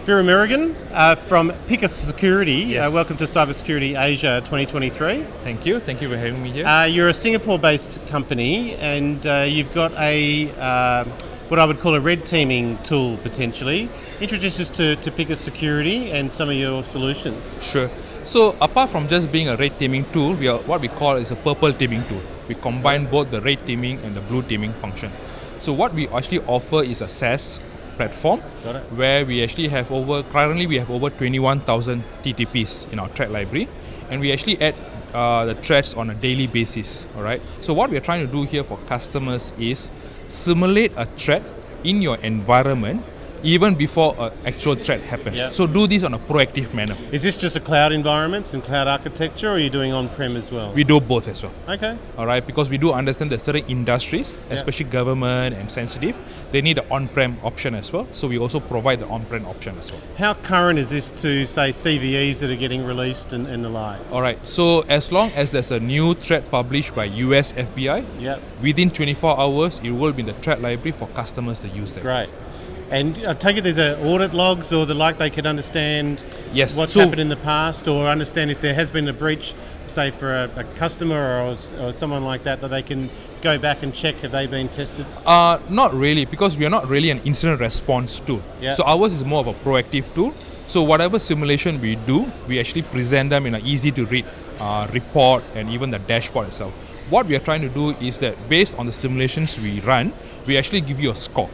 Veeramurugan from Picus Security. Yes. Welcome to Cybersecurity Asia 2023. Thank you for having me here. You're a Singapore-based company, and you've got a what I would call a red teaming tool potentially. Introduce us to Picus Security and some of your solutions. Sure. So apart from just being a red teaming tool, we are what we call is a purple teaming tool. We combine both the red teaming and the blue teaming function. So what we actually offer is a SaaS platform where we actually have currently we have over 21,000 TTPs in our threat library, and we actually add the threats on a daily basis. All right. So what we are trying to do here for customers is simulate a threat in your environment even before an actual threat happens. Yep. So do this on a proactive manner. Is this just a cloud environments and cloud architecture, or are you doing on-prem as well? We do both as well. Okay. All right, because we do understand that certain industries, especially government and sensitive, they need an on-prem option as well. So we also provide the on-prem option as well. How current is this to, say, CVEs that are getting released and the like? All right, so as long as there's a new threat published by US FBI, within 24 hours, it will be in the threat library for customers to use that. Great. And I take it there's audit logs or the like, they can understand what's so happened in the past, or understand if there has been a breach, say for a customer or someone like that they can go back and check have they been tested? Not really, because we are not really an incident response tool. So ours is more of a proactive tool. So whatever simulation we do, we actually present them in an easy to read report and even the dashboard itself. What we are trying to do is that based on the simulations we run, we actually give you a score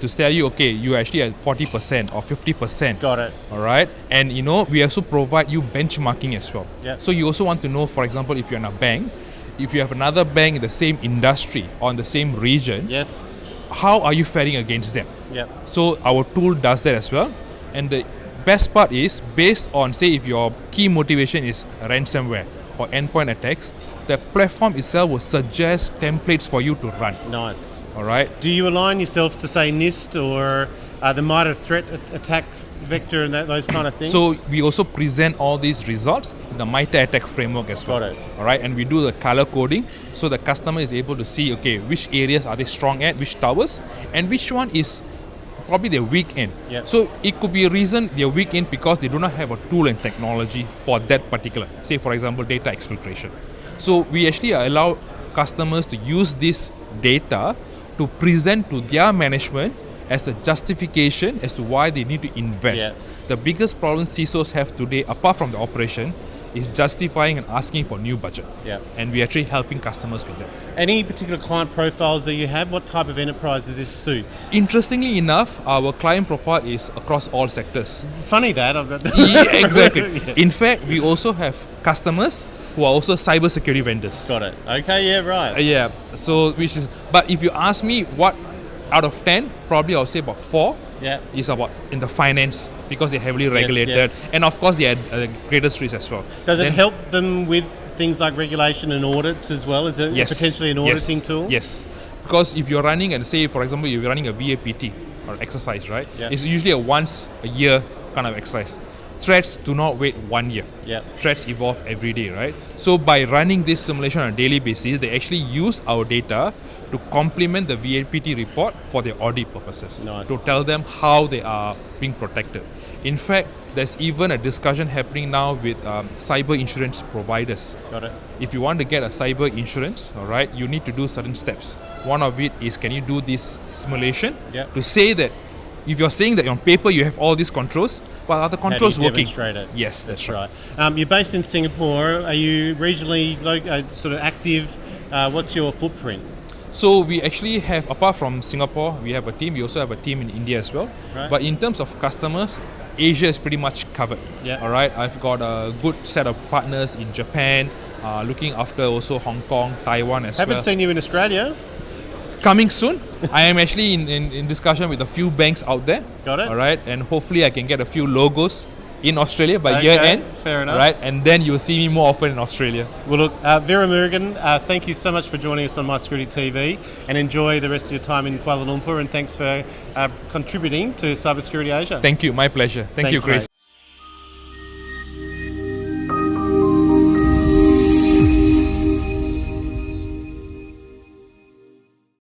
to tell you, okay, you actually at 40% or 50%. Got it. All right. And we also provide you benchmarking as well. So you also want to know, for example, if you're in a bank, if you have another bank in the same industry or in the same region, how are you faring against them? So our tool does that as well. And the best part is, based on, say, if your key motivation is ransomware or endpoint attacks, the platform itself will suggest templates for you to run. Nice. All right. Do you align yourself to, say, NIST or the MITRE threat attack vector and those kind of things? So we also present all these results in the MITRE attack framework as well. Got it. All right, and we do the color coding, so the customer is able to see, okay, which areas are they strong at, which towers, and which one is probably their weak end. So it could be a reason they're weak in because they do not have a tool and technology for that particular, say for example, data exfiltration. So we actually allow customers to use this data to present to their management as a justification as to why they need to invest. The biggest problem CISOs have today, apart from the operation, is justifying and asking for new budget. And we're actually helping customers with that. Any particular client profiles that you have? What type of enterprise does this suit? Interestingly enough, our client profile is across all sectors. Funny that. Exactly. In fact, we also have customers who are also cybersecurity vendors. Got it. Okay, right. So but if you ask me what out of 10, probably I'll say about 4 is about in the finance, because they're heavily regulated, and of course they are the greatest risk as well. Does it help them with things like regulation and audits as well? Is it potentially an auditing tool? Yes, because if you're running, and say for example you're running a VAPT or exercise, right? It's usually a once a year kind of exercise. Threats do not wait 1 year. Threats evolve every day, right? So by running this simulation on a daily basis, they actually use our data to complement the VAPT report for their audit purposes, to tell them how they are being protected. In fact, there's even a discussion happening now with cyber insurance providers. Got it. If you want to get a cyber insurance, all right, you need to do certain steps. One of it is, can you do this simulation to say that if you're saying that on paper you have all these controls, but are the controls working? Demonstrate it? Yes, that's right. You're based in Singapore. Are you regionally sort of active? What's your footprint? So we actually have, apart from Singapore, we have a team. We also have a team in India as well. But in terms of customers, Asia is pretty much covered. All right. I've got a good set of partners in Japan, looking after also Hong Kong, Taiwan as well. Haven't seen you in Australia. Coming soon. I am actually in discussion with a few banks out there. Got it. All right, and hopefully I can get a few logos in Australia by year end. Fair enough. Right, and then you'll see me more often in Australia. Well, look, Veeramurugan, thank you so much for joining us on My Security TV, and enjoy the rest of your time in Kuala Lumpur. And thanks for contributing to Cybersecurity Asia. Thank you. My pleasure. Thank you, Chris. Mate.